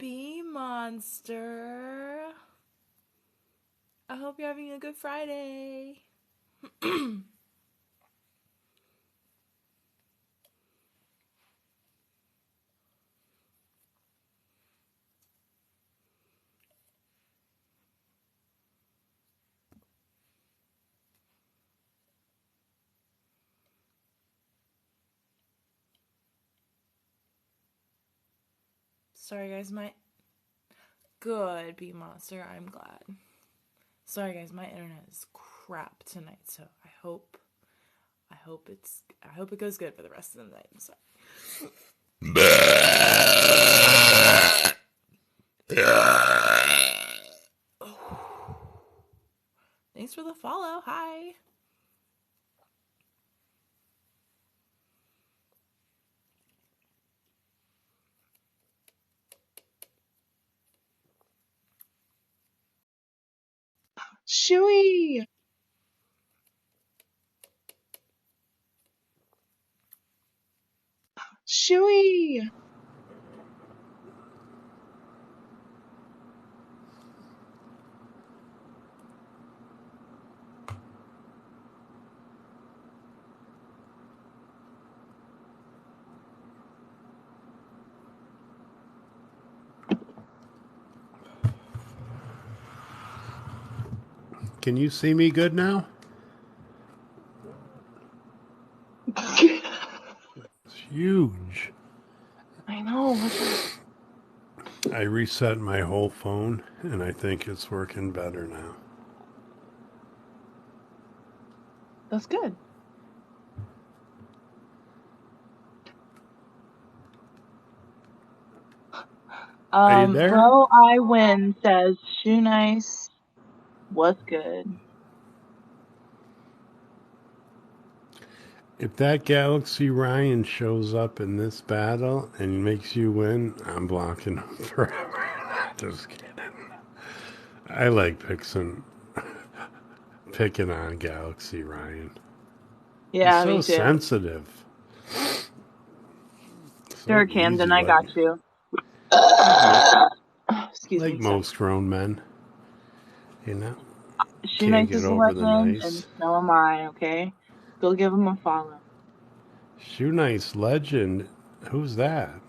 Bee Monster. I hope you're having a good Friday. Sorry guys, good Bee Monster, I'm glad. Sorry guys, my internet is crap tonight, so I hope it goes good for the rest of the night. So. Oh. Thanks for the follow. Hi. Shooey! Shooey! Can you see me good now? It's huge. I know. I reset my whole phone, and I think it's working better now. That's good. Are you there? Bro, I win says, shoe nice. What's good? If that Galaxy Ryan shows up in this battle and makes you win, I'm blocking him forever. Just kidding. I like picking on Galaxy Ryan. Yeah, He's me so too. sensitive. Sure, Camden, I got you. Excuse me. Like most grown men, you know. Shoe Nice is a legend, and so am I, okay? Go give him a follow. Shoe Nice legend? Who's that?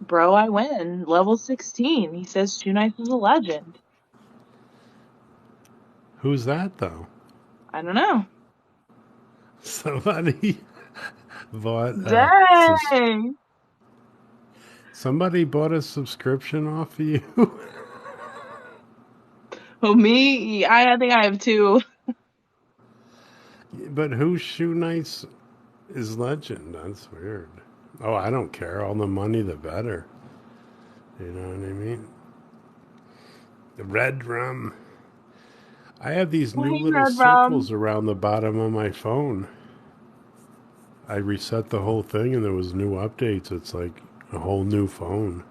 Bro, I win. Level 16. He says Shoe Nice is a legend. Who's that, though? I don't know. Somebody bought Dang! Somebody bought a subscription off of you? Oh, me? I think I have two. But whose Shoe Nice is legend? That's weird. Oh, I don't care. All the money, the better. You know what I mean? The red rum. I have these new little circles around the bottom of my phone. I reset the whole thing and there was new updates. It's like a whole new phone.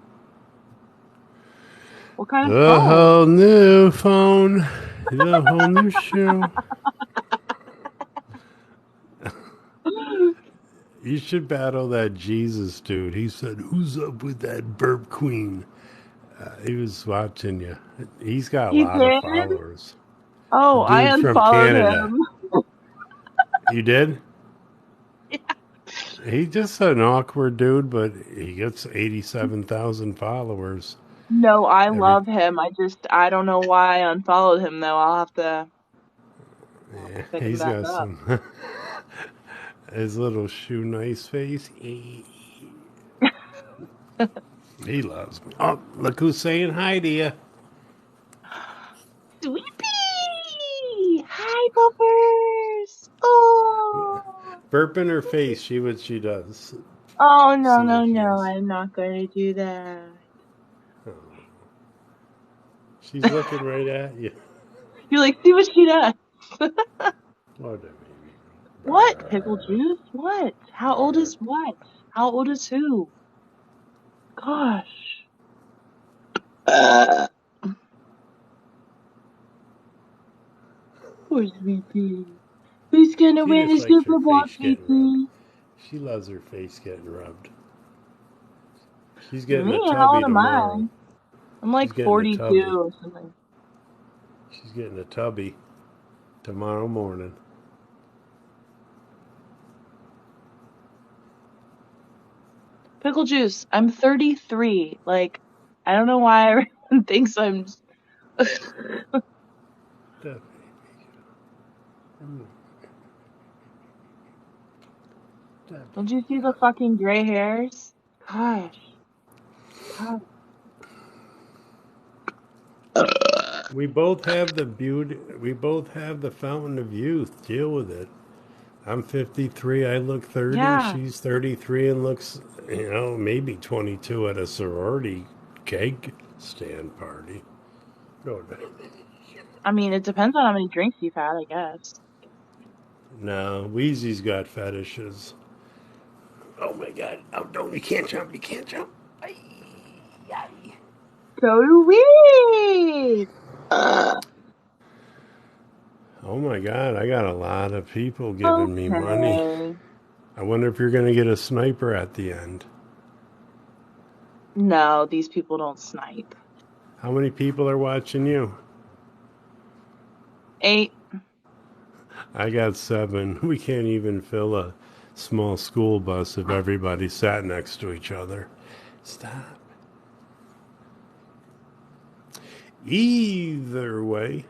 What kind of phone? The whole new phone. The whole new shoe. You should battle that Jesus dude. He said, "Who's up with that burp queen?" He was watching you. He's got a lot of followers. Oh, I unfollowed him. You did? Yeah. He's just an awkward dude, but he gets 87,000 followers. No, I love him. I don't know why I unfollowed him, though. I'll have to pick him back up. Some... His little Shoe Nice face. He loves me. Oh, look who's saying hi to you. Sweepy! Hi, Bumpers! Oh! Burping her face. See what she does. Oh, no, I'm not going to do that. Oh. She's looking right at you. You're like, see what she does. What? Pickle juice? What? How old is what? How old is who? Gosh. Poor Sweepy. Who's gonna win the Super Bowl, Sweepy? She loves her face getting rubbed. She's getting Me, a how tubby old am tomorrow. I'm like 42 or something. She's getting a tubby tomorrow morning. Pickle juice. I'm 33. Like, I don't know why everyone thinks I'm. Don't you see the fucking gray hairs? Gosh. God. We both have the beauty. We both have the fountain of youth. Deal with it. I'm 53. I look 30. Yeah. She's 33 and looks, maybe 22 at a sorority cake stand party. I mean, it depends on how many drinks you've had, I guess. No, Wheezy's got fetishes. Oh my God! Oh, don't! You can't jump! You can't jump! Ay, ay. So do we. Oh my God! I got a lot of people giving me money. I wonder if you're going to get a sniper at the end. No, these people don't snipe. How many people are watching you? 8. I got 7. We can't even fill a small school bus if everybody sat next to each other. Stop. Either way,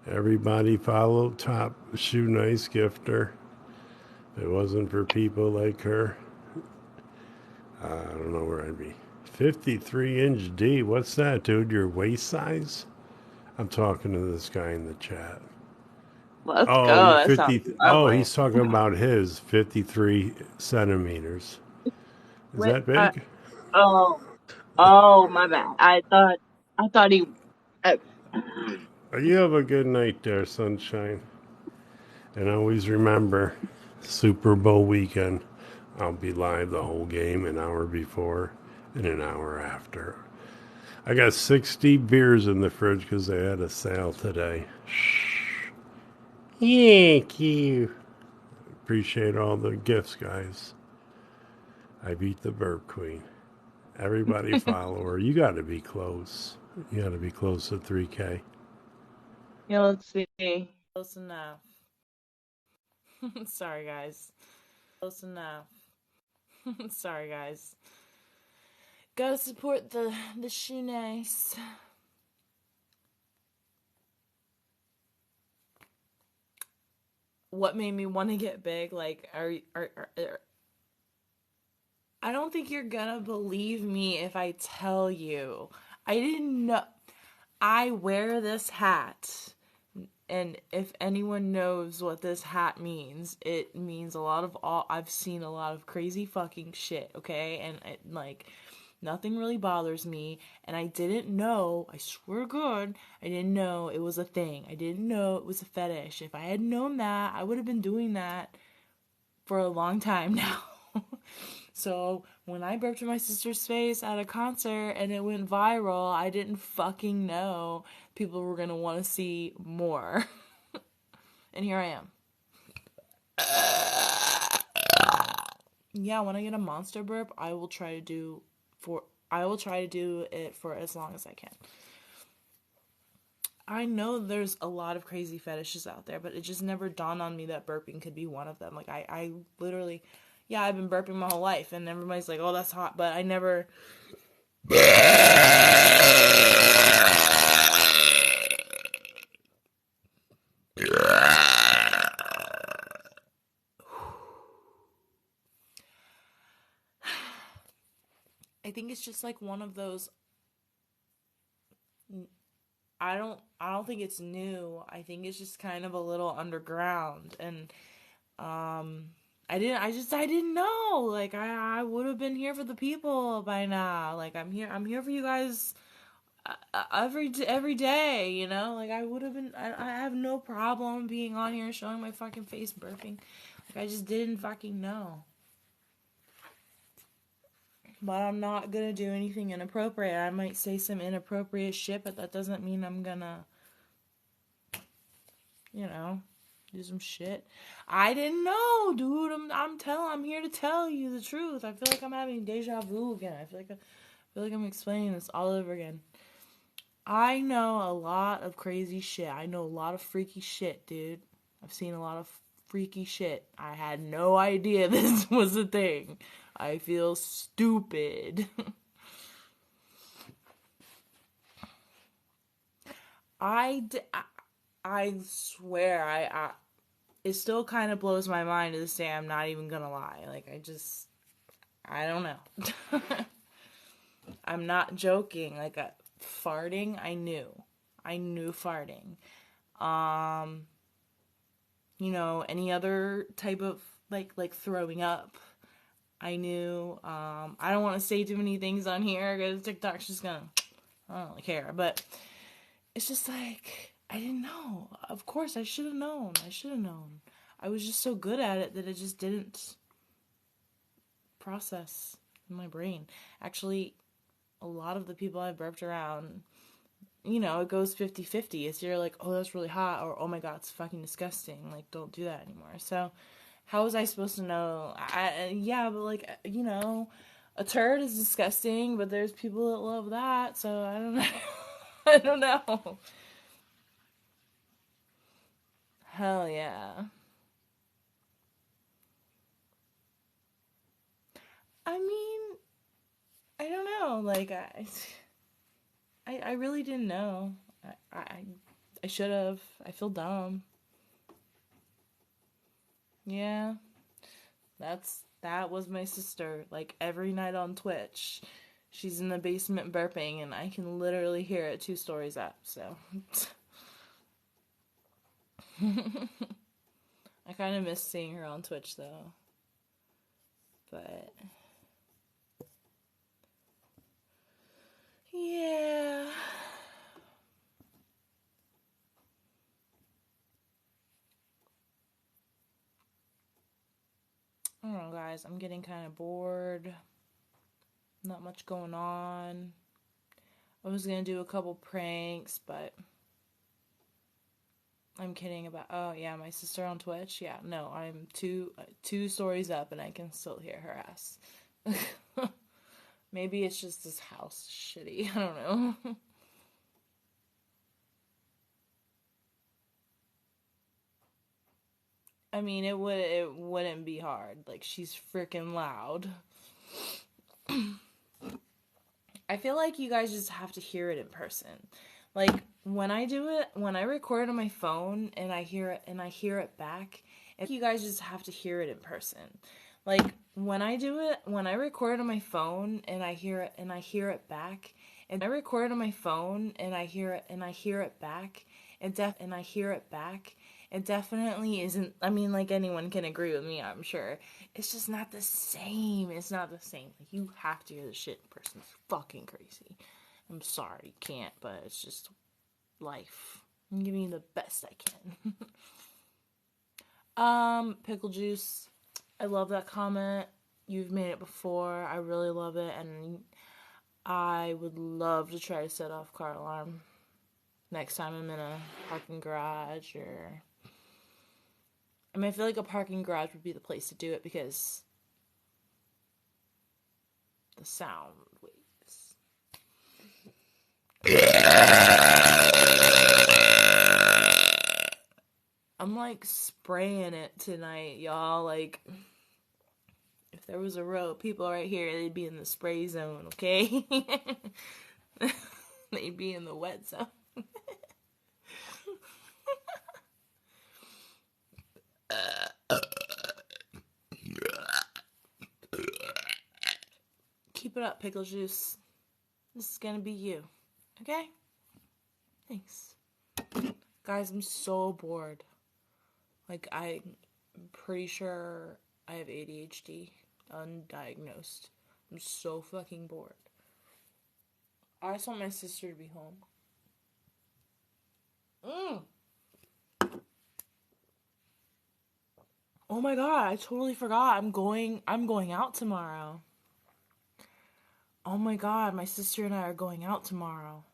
everybody follow Top Shoe Nice Gifter. If it wasn't for people like her, I don't know where I'd be. 53-inch D. What's that, dude? Your waist size? I'm talking to this guy in the chat. Let's go. That 50. sounds lovely. He's talking about his 53 centimeters. Is Wait, that big? oh, my bad. I thought he. You have a good night there, sunshine. And always remember, Super Bowl weekend, I'll be live the whole game, an hour before and an hour after. I got 60 beers in the fridge because they had a sale today. Shh. Thank you. Appreciate all the gifts, guys. I beat the Burp Queen. Everybody follow her. You got to be close. You got to be close to 3K. Yeah, let's see. Close enough. Sorry, guys. Close enough. Sorry, guys. Gotta support the shoe nice. What made me want to get big? Like, are I don't think you're gonna believe me if I tell you. I didn't know. I wear this hat. And if anyone knows what this hat means, it means I've seen a lot of crazy fucking shit, okay? And nothing really bothers me. And I didn't know, I swear to God, I didn't know it was a thing. I didn't know it was a fetish. If I had known that, I would have been doing that for a long time now. So when I burped in my sister's face at a concert and it went viral, I didn't fucking know people were gonna want to see more. And here I am. Yeah, when I get a monster burp, I will try to do it for as long as I can. I know there's a lot of crazy fetishes out there, but it just never dawned on me that burping could be one of them. Like, I literally, yeah, I've been burping my whole life, and everybody's like, oh, that's hot, but I never... I think it's just like one of those... I don't think it's new. I think it's just kind of a little underground, and I didn't know. Like, I would have been here for the people by now. Like, I'm here for you guys every day, you know? Like, I would have been, I have no problem being on here showing my fucking face burping. Like, I just didn't fucking know. But I'm not gonna do anything inappropriate. I might say some inappropriate shit, but that doesn't mean I'm gonna, do some shit. I didn't know, dude. I'm here to tell you the truth. I feel like I'm having deja vu again. I feel like I'm explaining this all over again. I know a lot of crazy shit. I know a lot of freaky shit, dude. I've seen a lot of freaky shit. I had no idea this was a thing. I feel stupid. I swear, it still kind of blows my mind to this day. I'm not even gonna lie. Like, I don't know. I'm not joking. Like, farting, I knew farting. Any other type of, like throwing up, I knew. I don't want to say too many things on here because TikTok's just gonna, I don't really care. But it's just like, I didn't know. Of course, I should have known. I was just so good at it that it just didn't process in my brain. Actually, a lot of the people I burped around, it goes 50-50. It's either like, oh, that's really hot, or oh my god, it's fucking disgusting. Like, don't do that anymore. So, how was I supposed to know? Yeah, but like, a turd is disgusting, but there's people that love that, so I don't know. I don't know. Hell yeah. I mean, I don't know. Like, I really didn't know. I should have. I feel dumb. Yeah. That was my sister. Like, every night on Twitch, she's in the basement burping, and I can literally hear it 2 stories up, so. I kind of miss seeing her on Twitch, though. But yeah. I don't know, guys. I'm getting kind of bored. Not much going on. I was gonna do a couple pranks, but I'm kidding about. Oh yeah, my sister on Twitch. Yeah, no, I'm two stories up, and I can still hear her ass. Maybe it's just this house shitty. I don't know. I mean, it wouldn't be hard. Like, she's freaking loud. I feel like you guys just have to hear it in person. Like, when I do it, when I record on my phone and I hear it back, you guys just have to hear it in person. Like, when I do it, when I record on my phone and I hear it back, and I record on my phone and I hear it back, it definitely isn't. I mean, like, anyone can agree with me, I'm sure. It's just not the same. It's not the same. Like, you have to hear the shit in person. It's fucking crazy. I'm sorry, you can't, but it's just life. I'm giving you the best I can. Pickle juice. I love that comment. You've made it before. I really love it, and I would love to try to set off car alarm next time I'm in a parking garage, or I mean, I feel like a parking garage would be the place to do it because the sound waves. I'm like spraying it tonight, y'all. Like, if there was a row of people right here, they'd be in the spray zone, okay? They'd be in the wet zone. Keep it up, pickle juice. This is gonna be you, okay? Thanks. Guys, I'm so bored. Like, I'm pretty sure I have ADHD, undiagnosed. I'm so fucking bored. I just want my sister to be home. Oh my god, I totally forgot. I'm going out tomorrow. Oh my god, my sister and I are going out tomorrow.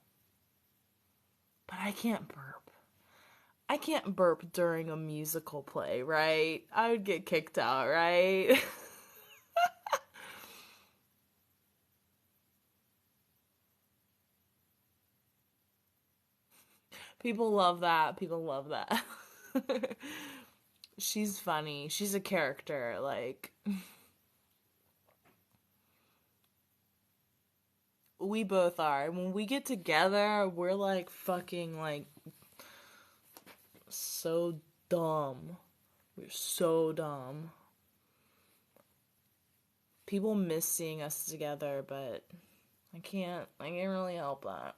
But I can't burp. I can't burp during a musical play, right? I would get kicked out, right? People love that. People love that. She's funny. She's a character. Like, we both are. When we get together, we're like fucking like so dumb. We're so dumb. People miss seeing us together, but I can't really help that.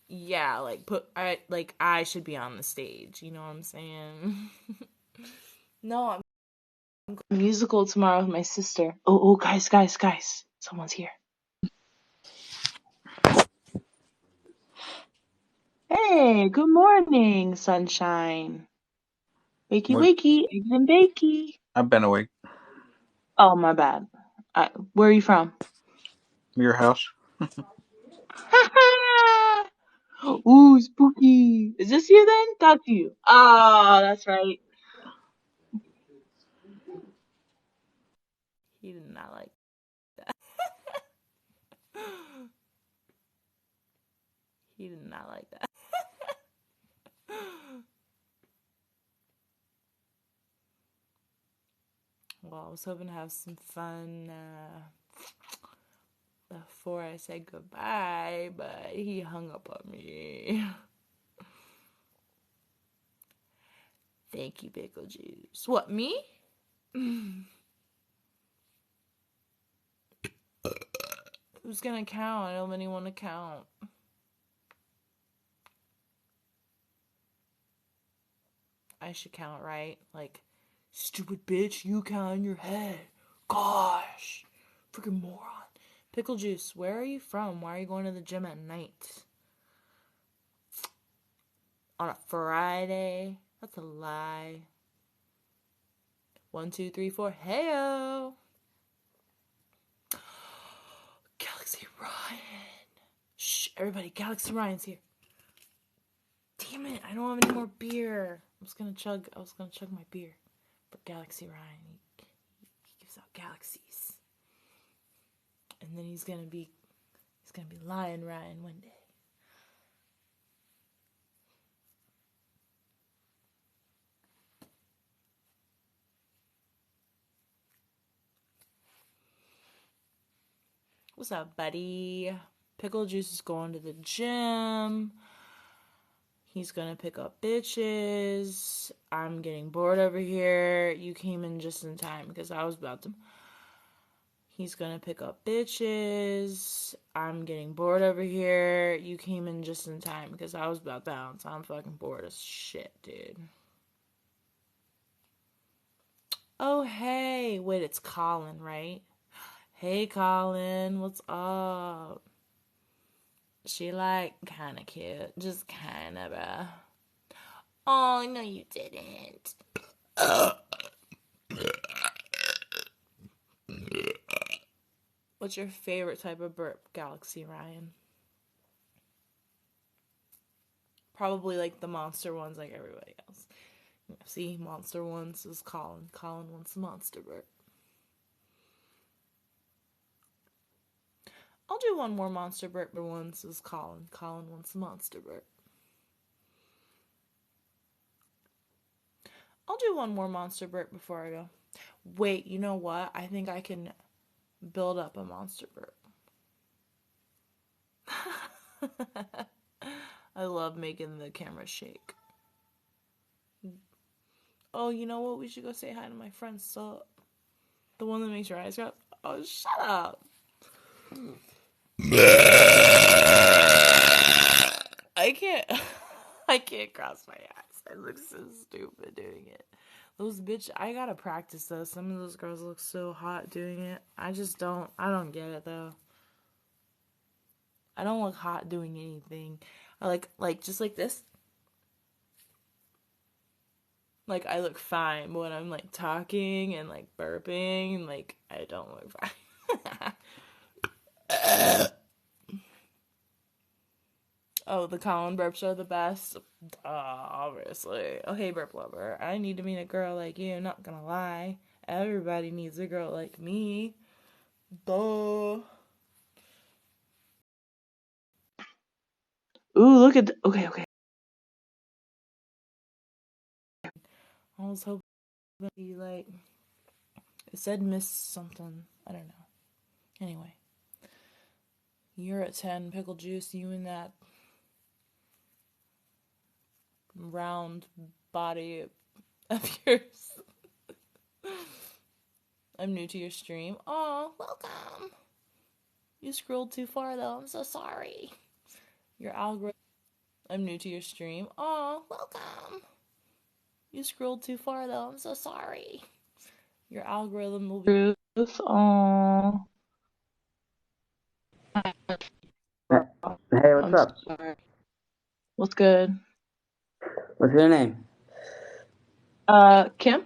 Yeah, I should be on the stage, you know what I'm saying? No, I'm musical tomorrow with my sister. Oh, guys. Someone's here. Hey, good morning, sunshine. Wakey, What? wakey, eggs and bakey. I've been awake. Oh, my bad. Where are you from? Your house? Ooh, spooky. Is this you then? That's you. Oh, that's right. He did not like that. He did not like that. Well, I was hoping to have some fun before I said goodbye, but he hung up on me. Thank you, pickle juice. What, me? Who's gonna count? I don't have anyone to count. I should count, right? Like, stupid bitch, you count in your head. Gosh. Freaking moron. Pickle juice, where are you from? Why are you going to the gym at night? On a Friday? That's a lie. 1, 2, 3, 4. Heyo. Galaxy Ryan. Shh, everybody, Galaxy Ryan's here. Damn it, I don't have any more beer. I was gonna chug my beer. But Galaxy Ryan, he gives out galaxies. And then he's gonna be Lion Ryan one day. What's up, buddy? Pickle Juice is going to the gym. He's gonna pick up bitches. I'm getting bored over here. You came in just in time because I was about to. He's gonna pick up bitches. I'm getting bored over here. You came in just in time because I was about to bounce. I'm fucking bored as shit, dude. Oh, hey. Wait, it's Colin, right? Hey, Colin, what's up? She like kind of cute. Just kind of, bruh. Oh, no, you didn't. What's your favorite type of burp, Galaxy Ryan? Probably like the monster ones like everybody else. See, monster ones is Colin. Colin wants the monster burp. I'll do one more monster burp, but once is Colin. Colin wants the monster burp. I'll do one more monster burp before I go. Wait, you know what? I think I can build up a monster burp. I love making the camera shake. Oh, you know what? We should go say hi to my friend Sup. The one that makes your eyes go. Oh, shut up. I can't cross my eyes. I look so stupid doing it. Those bitch, I gotta practice though. Some of those girls look so hot doing it. I don't get it though. I don't look hot doing anything. I like just like this. Like I look fine, but when I'm like talking and like burping and like I don't look fine. Oh, the Colin burps are the best. Obviously. Oh, hey, burp lover. I need to meet a girl like you. Not gonna lie. Everybody needs a girl like me. Duh. Ooh, look at okay. I was hoping he, like, it said miss something. I don't know. Anyway. You're at 10, pickle juice, you and that round body of yours. I'm new to your stream. Aw, welcome. You scrolled too far though, I'm so sorry. Your algorithm. I'm new to your stream. Aw, welcome. You scrolled too far though, I'm so sorry. Your algorithm will be. Truth. Aw. Hey, what's I'm up? sorry. What's good? What's your name? Kim?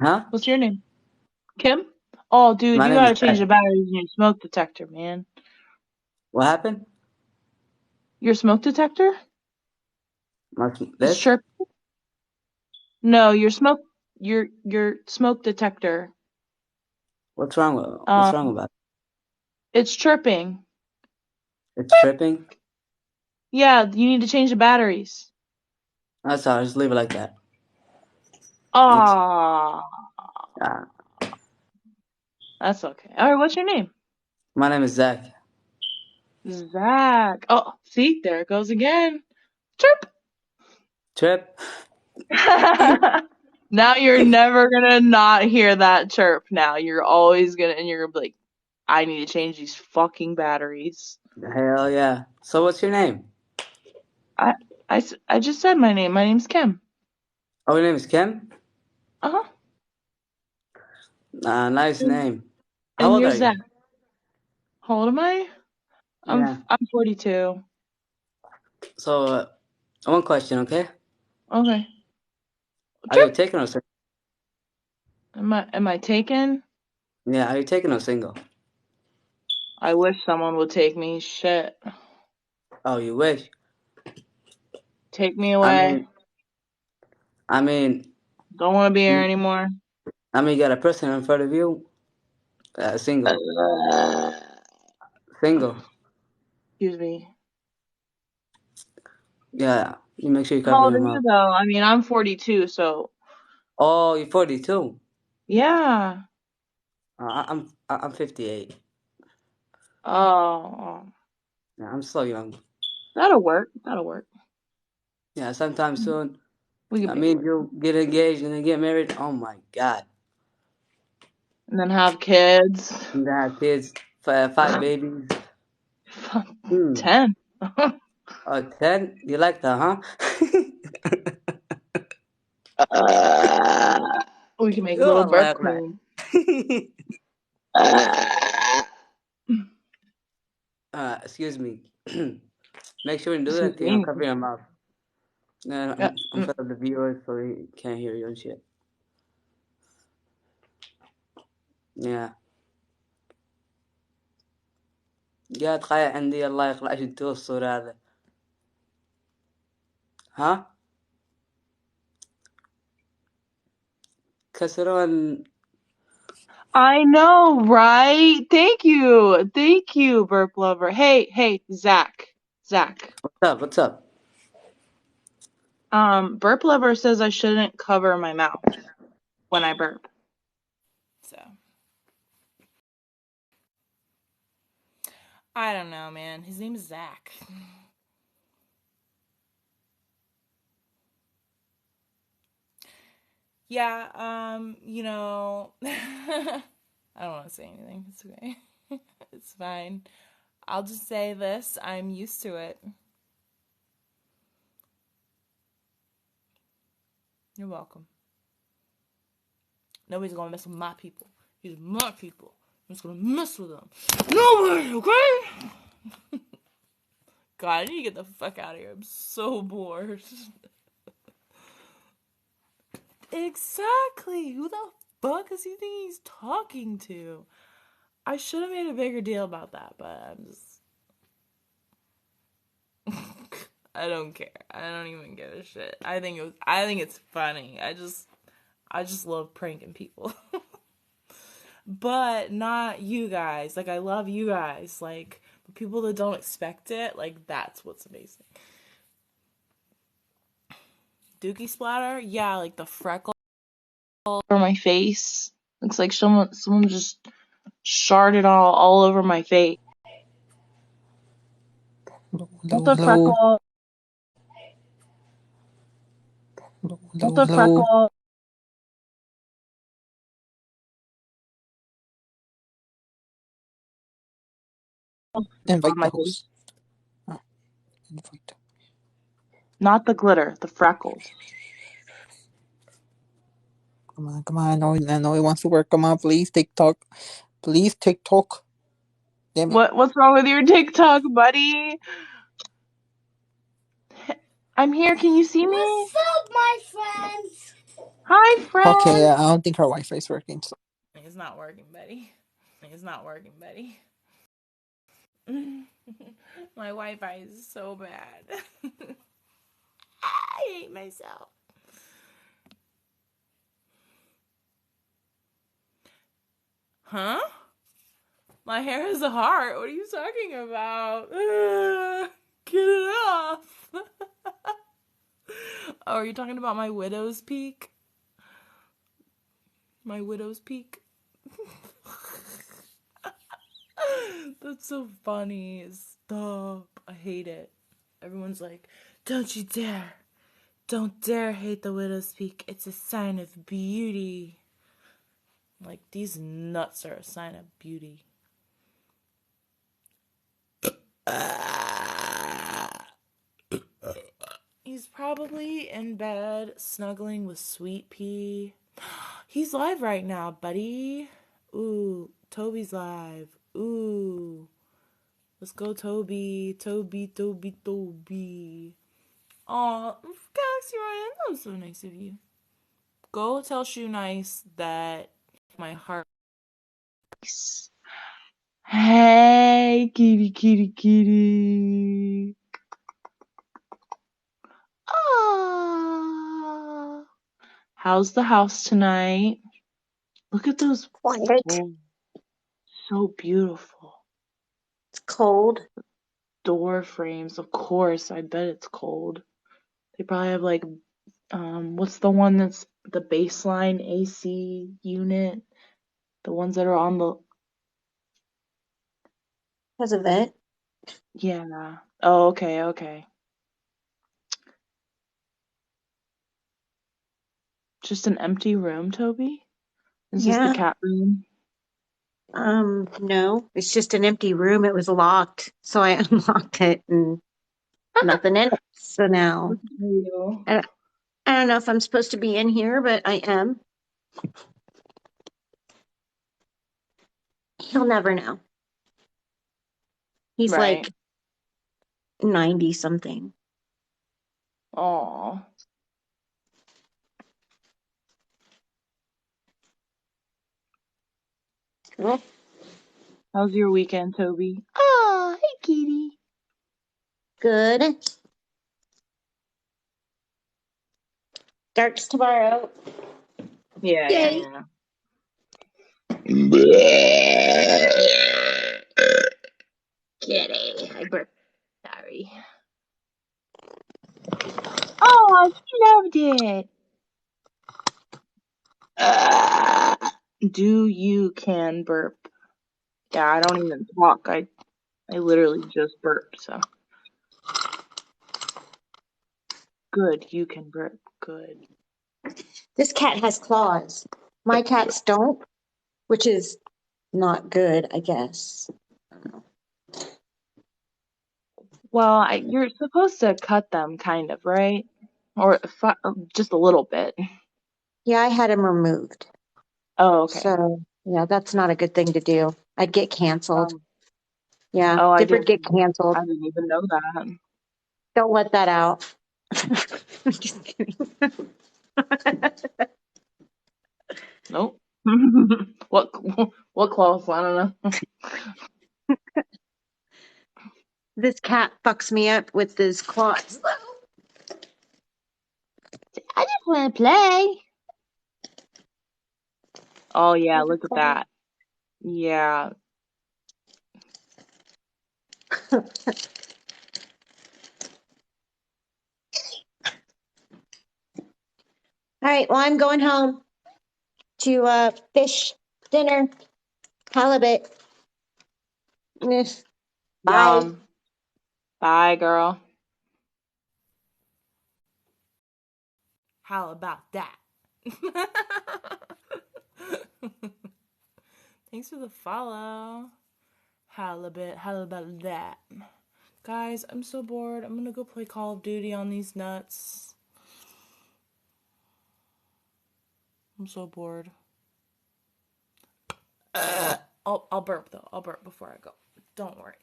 Huh? What's your name? Kim? Oh, dude, My you name is gotta change the Zach. batteries in your smoke detector, man. What happened? Your smoke detector? It's This? chirp. No, your smoke detector. What's wrong with Um, about it's chirping. it? It's tripping? Yeah, you need to change the batteries. That's all. Just leave it like that. It's, Ah, uh, that's okay. All right, what's your name? my name is Zach. Zach. Oh, see, there it goes again. Chirp. Trip? Now you're never gonna not hear that chirp. Now you're always gonna, and you're gonna be like, I need to change these fucking batteries. Hell yeah. So what's your name? I just said my name. My name's Kim. Oh, your name is Kim? Uh-huh. Nice name. How And old you're are you? Zach. How old am I? Yeah. I'm 42. So, one question, okay? Okay. Are you Chirp. taking or single? Am I taken? Yeah, are you taking or single? I wish someone would take me. Shit. Oh, you wish. Take me I away. mean, I mean, Don't want to be here you, anymore. you got a person in front of you. Single. Single. Excuse me. Yeah, you make sure you How cover old your are you mouth. though? I mean, I'm 42, so Oh, you're 42. yeah. I'm 58. Oh, Yeah, I'm so young. that'll work. That'll work. Yeah, sometime soon. We can I make it mean, work. you get engaged and then get married. Oh my God. And then have kids. And then have kids, five babies. 10. 10? You like that, huh? We can make little Oh, burp laugh, laugh. queens. Excuse me. Make sure you do Excuse that thing. me. Cover your mouth. Yeah. I'm front of the viewers so he can't hear you and shit. Yeah. يا تخيل عندي الله يخلع شدوه الصورة هذا. ها؟ كسرون. I know, right? Thank you. Thank you, Burp Lover. Hey, Zach. What's up? Burp Lover says I shouldn't cover my mouth when I burp. So. I don't know, man. His name is Zach. Yeah, you know, I don't want to say anything. It's okay. It's fine. I'll just say this. I'm used to it. You're welcome. Nobody's gonna mess with my people. These are my people. I'm just gonna mess with them. Nobody, okay? God, I need to get the fuck out of here. I'm so bored. Exactly. Who the fuck does he think he's talking to? I should have made a bigger deal about that, but I'm just. I don't care. I don't even give a shit. I think it's funny. I just love pranking people. But not you guys. Like, I love you guys. Like, people that don't expect it, like, that's what's amazing. Dookie splatter? Yeah, like the freckle over my face. Looks like someone just sharded all over my face. Not the freckle. Not the freckle. Invite On my the host. Invite. Not the glitter, the freckles. Come on. I know he wants to work. Come on, please, TikTok. Please, TikTok. Damn it. What's wrong with your TikTok, buddy? I'm here. Can you see me? What's up, my friends? Hi, friend. Okay, I don't think her Wi-Fi is working. So. It's not working, Betty. It's not working, Betty. My Wi-Fi is so bad. I hate myself. Huh? My hair is a heart. What are you talking about? Get it off. Oh, are you talking about my widow's peak? My widow's peak? That's so funny. Stop. I hate it. Everyone's like, don't you dare. Don't dare hate the widow's peak. It's a sign of beauty. Like, these nuts are a sign of beauty. He's probably in bed snuggling with Sweet Pea. He's live right now, buddy. Ooh, Toby's live. Ooh. Let's go, Toby. Toby. Aw, Galaxy Ryan, that was so nice of you. Go tell Shoe Nice that my heart. Hey, kitty. Ah. How's the house tonight? Look at those. Quiet. Oh, so beautiful. It's cold. Door frames, of course. I bet it's cold. They probably have like, what's the one that's the baseline AC unit? The ones that are on the. Has a vent. Yeah. Oh, okay. Just an empty room, Toby? Is this the cat room? No. It's just an empty room. It was locked. So I unlocked it and nothing in it. So now I don't know if I'm supposed to be in here, but I am. He'll never know. He's Right. like 90 something. Aw. Cool. How's your weekend, Toby? Oh, hey, kitty. Good. Starts tomorrow. Yeah. Kitty. I burped. Sorry. Oh, she loved it. Do you can burp? Yeah, I don't even talk. I literally just burp, so. Good, you can burp. Good. This cat has claws. My cats don't, which is not good, I guess. Well, you're supposed to cut them, kind of, right? Or just a little bit. Yeah, I had him removed. Oh, okay. So, yeah, that's not a good thing to do. I'd get canceled. Yeah, Oh, I Dipper get canceled. didn't even know that. Don't let that out. I'm just kidding. Nope. What cloth? I don't know. This cat fucks me up with his claws. I just want to play. Oh yeah, look at that. Yeah. All right, well, I'm going home to fish dinner, halibut. Bye. Yum. Bye, girl. How about that? Thanks for the follow. How about that? Guys, I'm so bored. I'm gonna go play Call of Duty on these nuts. I'm so bored. I'll burp though. I'll burp before I go. Don't worry.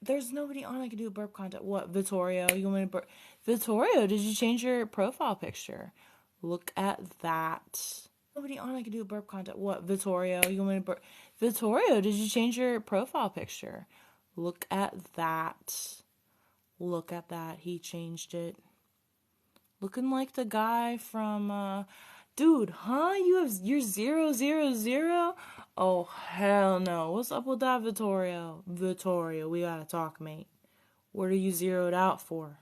There's nobody on I can do burp content. What, Vittorio? You want me to burp? Vittorio, did you change your profile picture? Look at that. Nobody on I can do burp content. What, Vittorio? You want me to burp? Vittorio, did you change your profile picture? Look at that. Look at that. He changed it. Looking like the guy from dude, huh? You're 000? Oh hell no. What's up with that, Vittorio? Vittorio, we gotta talk, mate. What are you zeroed out for?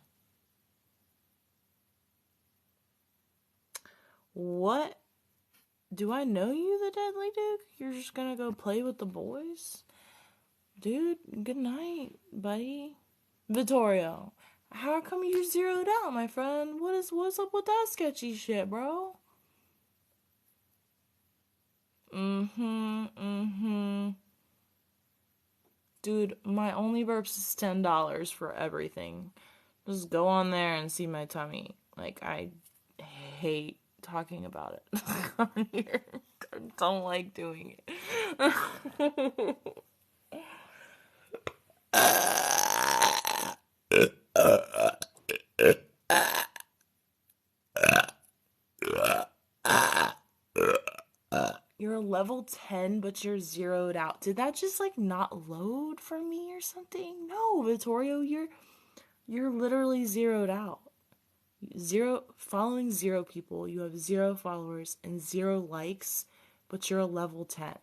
What? Do I know you, the Deadly Duke? You're just gonna go play with the boys? Dude, good night, buddy. Vittorio, how come you're zeroed out, my friend? What's up with that sketchy shit, bro? Dude, my only burps is $10 for everything. Just go on there and see my tummy. Like, I hate talking about it on here. I don't like doing it. You're a level 10, but you're zeroed out. Did that just like not load for me or something? No, Vittorio, you're literally zeroed out. Following 0 people. You have 0 followers and 0 likes, but you're a level 10.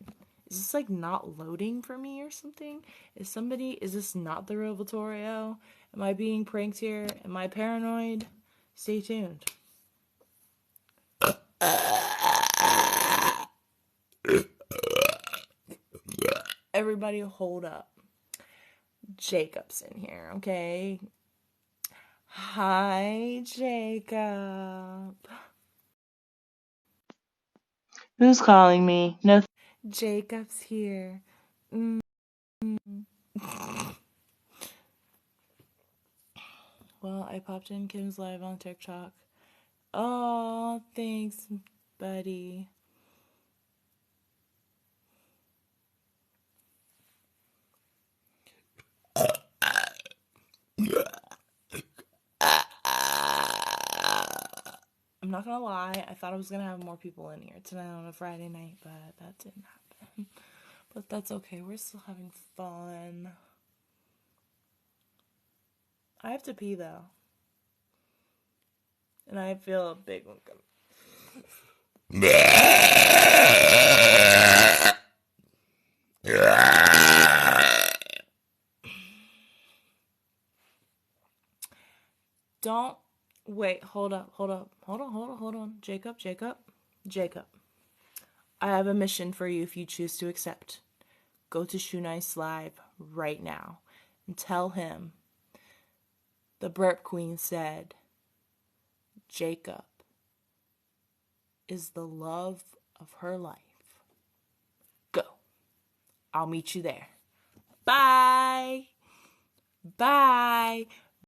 Is this like not loading for me or something? Is this not the real Vittorio? Am I being pranked here? Am I paranoid? Stay tuned. Everybody hold up. Jacob's in here, okay? Hi, Jacob. Who's calling me? No. Jacob's here. Well, I popped in Kim's live on TikTok. Oh, thanks, buddy. I'm not gonna lie, I thought I was gonna have more people in here tonight on a Friday night, but that didn't happen. But that's okay, we're still having fun. I have to pee though. And I feel a big one coming. Don't wait, hold on. Jacob. I have a mission for you if you choose to accept. Go to Shunai's live right now and tell him the Burp Queen said Jacob is the love of her life. Go. I'll meet you there. Bye.